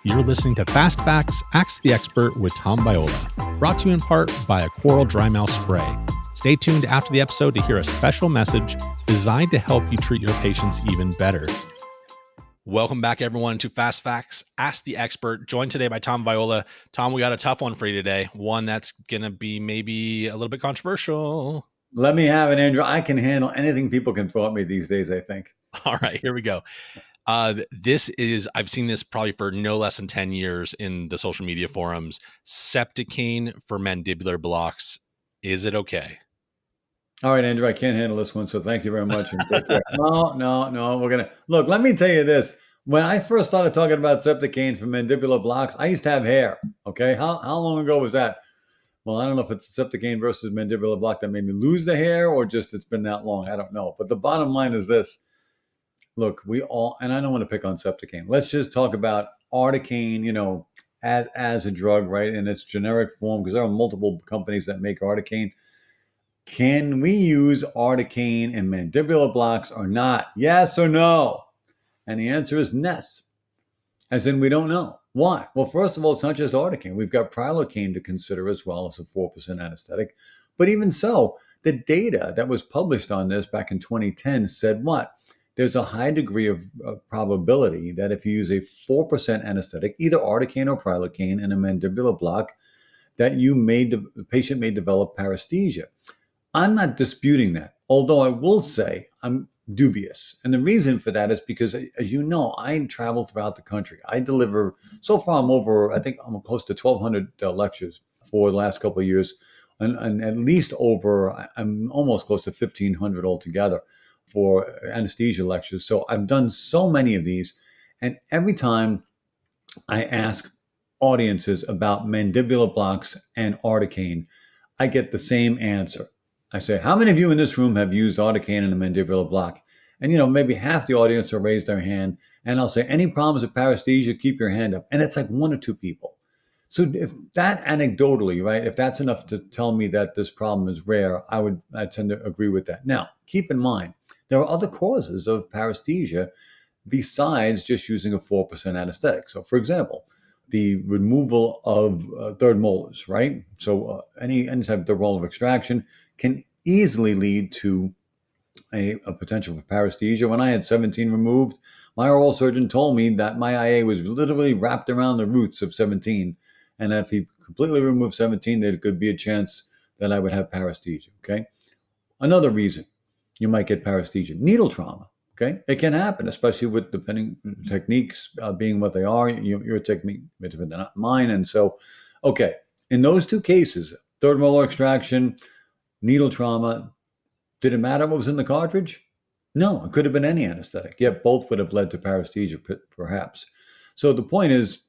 You're listening to Fast Facts, Ask the Expert with Tom Viola, brought to you in part by a Coral Dry Mouth Spray. Stay tuned after the episode to hear a special message designed to help you treat your patients even better. Welcome back, everyone, to Fast Facts, Ask the Expert, joined today by Tom Viola. Tom, we got a tough one for you today, one that's going to be maybe a little bit controversial. Let me have it, Andrew. I can handle anything people can throw at me these days, I think. All right, here we go. I've seen this probably for no less than 10 years in the social media forums. Articaine for mandibular blocks. Is it okay? All right, Andrew, I can't handle this one, so thank you very much. And take care. No. We're going to look. Let me tell you this. When I first started talking about Articaine for mandibular blocks, I used to have hair. Okay. How long ago was that? Well, I don't know if it's Articaine versus mandibular block that made me lose the hair or just it's been that long. I don't know. But the bottom line is this. Look, we all, and I don't want to pick on Articaine. Let's just talk about Articaine, as a drug, right? In its generic form, because there are multiple companies that make Articaine. Can we use Articaine in mandibular blocks or not? Yes or no? And the answer is yes. As in, we don't know. Why? Well, first of all, it's not just Articaine. We've got Prilocaine to consider as well as a 4% anesthetic. But even so, the data that was published on this back in 2010 said what? There's a high degree of probability that if you use a 4% anesthetic, either Articaine or Prilocaine in a mandibular block, that the patient may develop paresthesia. I'm not disputing that, although I will say I'm dubious. And the reason for that is because, as you know, I travel throughout the country. I deliver, so far I'm close to 1,200 lectures for the last couple of years, and at least I'm almost close to 1,500 altogether for anesthesia lectures. So I've done so many of these, and every time I ask audiences about mandibular blocks and Articaine, I get the same answer. I say, how many of you in this room have used Articaine in a mandibular block? And, maybe half the audience will raise their hand. And I'll say, any problems with paresthesia, keep your hand up. And it's like one or two people. So if that anecdotally, right, if that's enough to tell me that this problem is rare, I tend to agree with that. Now, keep in mind, there are other causes of paresthesia besides just using a 4% anesthetic. So, for example, the removal of third molars, right? So any type of third molar extraction can easily lead to a potential for paresthesia. When I had 17 removed, my oral surgeon told me that my IA was literally wrapped around the roots of 17. And if he completely removed 17, there could be a chance that I would have paresthesia, okay? Another reason you might get paresthesia, needle trauma, okay? It can happen, especially with depending techniques being what they are. Your technique is different than mine. And so, okay, in those two cases, third molar extraction, needle trauma, did it matter what was in the cartridge? No, it could have been any anesthetic, yet both would have led to paresthesia, perhaps. So the point is,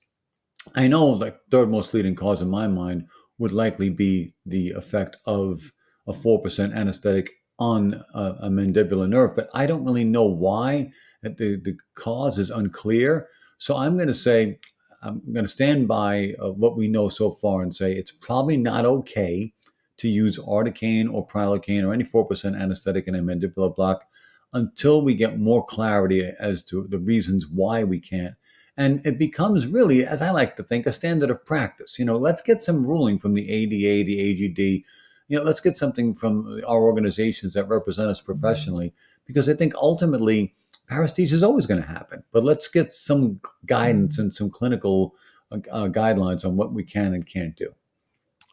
I know like third most leading cause in my mind would likely be the effect of a 4% anesthetic on a mandibular nerve, but I don't really know why. The cause is unclear. So I'm going to stand by what we know so far and say it's probably not okay to use Articaine or Prilocaine or any 4% anesthetic in a mandibular block until we get more clarity as to the reasons why we can't. And it becomes really, as I like to think, a standard of practice. Let's get some ruling from the ADA, the AGD. Let's get something from our organizations that represent us professionally, because I think ultimately paresthesia is always going to happen. But let's get some guidance and some clinical guidelines on what we can and can't do.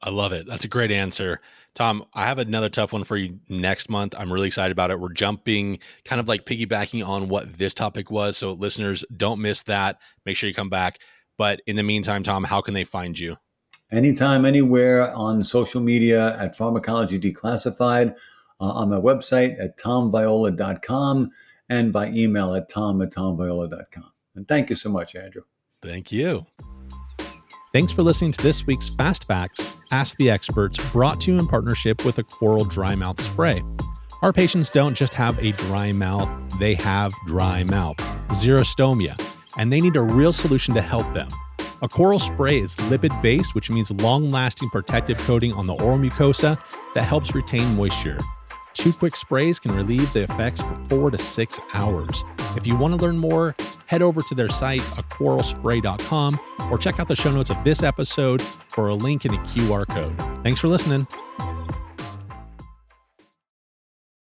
I love it. That's a great answer. Tom, I have another tough one for you next month. I'm really excited about it. We're jumping, kind of like piggybacking on what this topic was. So listeners, don't miss that. Make sure you come back. But in the meantime, Tom, how can they find you? Anytime, anywhere on social media at Pharmacology Declassified, on my website at tomviola.com, and by email at tom@tomviola.com. And thank you so much, Andrew. Thank you. Thanks for listening to this week's Fast Facts, Ask the Experts, brought to you in partnership with a Coral Dry Mouth Spray. Our patients don't just have a dry mouth, they have dry mouth, xerostomia, and they need a real solution to help them. A Coral spray is lipid-based, which means long-lasting protective coating on the oral mucosa that helps retain moisture. 2 quick sprays can relieve the effects for 4 to 6 hours. If you want to learn more, head over to their site, aquarelspray.com, or check out the show notes of this episode for a link and a QR code. Thanks for listening.